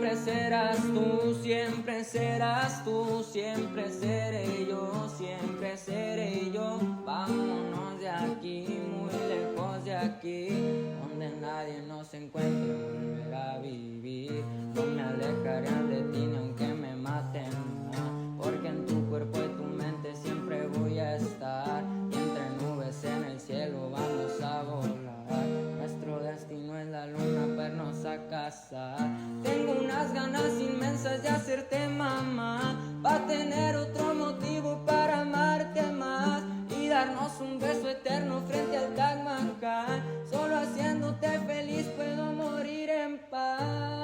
siempre serás tú, siempre serás tú, siempre seré yo, siempre seré yo. Vámonos de aquí, muy lejos de aquí, donde nadie nos encuentre, volver a vivir. No me alejaré de ti ni aunque me maten más, porque en tu cuerpo y tu mente siempre voy a estar. Y entre nubes en el cielo vamos a volar. Nuestro destino es la luna, vernos a casar. Tengo unas ganas inmensas de hacerte mamá, pa' tener otro motivo para amarte más y darnos un beso eterno frente al Taj Mahal. Solo haciéndote feliz puedo morir en paz.